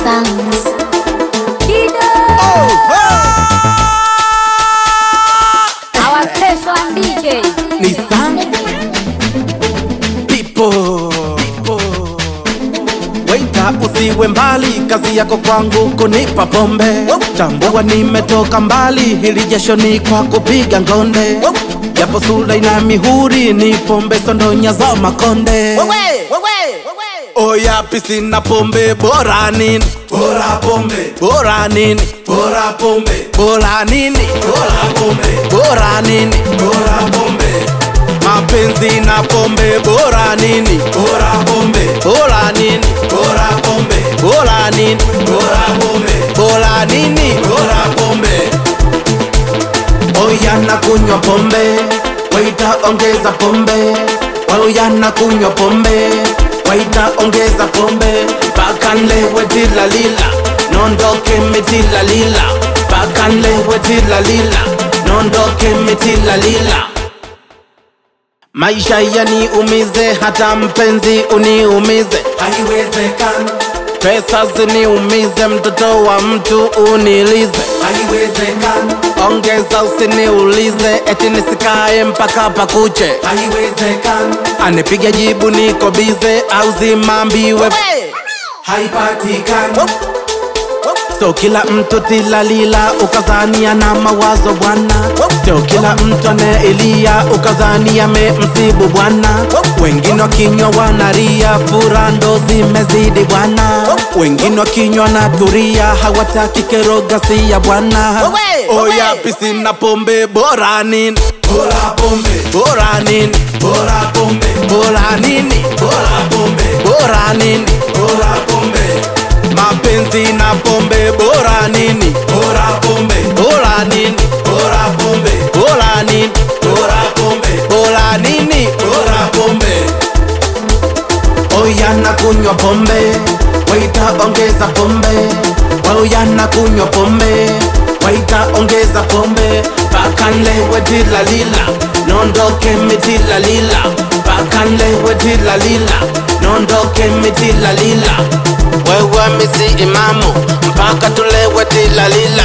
sounds. Our special DJ Nissan People. Waita usiwe mbali, kazi yako kwangu kunipa pombe. Tambua nimetoka mbali, hili jasho ni kwa kupiga ngonde. Japo sura ina mihuri, ni pombe sondonya za makonde. Oya pisi na pombe, bora nini? Bora pombe. Bora nini? Bora pombe. Bora nini? Bora pombe. Bora nini? Bora pombe. Mapenzi na pombe, bora nini? Bora pombe. Bora nini? Bora pombe. Bora nini? Bora pombe. Bora nini? Bora pombe. Oya na kunywa pombe, waita ongeza pombe. Oya na kunywa pombe, waita ongeza pombe. Paka nlewe tila lila, nondoke mitila lila. Paka nlewe tila lila, nondoke mitila lila. Maisha yaniumize, hata mpenzi uniumize, haiwezekani. Pesa ziniumize, mtoto wa mtu unilize, haiwezekani. Ongeza usiniulize, eti nisikae mpaka pakuche, haiwezekani. Anipiga jibu niko bize, au zimambiwe haipatikani. So kila mtu tilalila, ukazania na mawazo bwana. So kila mtu aneelia, ukazania memsibu bwana. Wengine wakinywa wanaria, fura ndo zimezidi bwana. Wengine wakinywa na turia, hawataki keroga siya bwana. Oya pisi na pombe, bora nini? Bora pombe. Bora nini? Bora pombe. Bora nini? Bora pombe. Bora nini? Bora pombe. Mapenzi na pombe, bora nini? Bora pombe. Bora nini? Bora pombe. Bora nini? Bora pombe. Bora nini? Bora pombe. Oya na kunywa pombe, waita ongeza pombe. Oya na kunywa pombe, waita ongeza pombe. Paka nlewe tila lila, nondoke mitila lila. Paka nlewe tila lila, nondoke mitila lila. Wewe misi imamu, mpaka tulewe tila lila.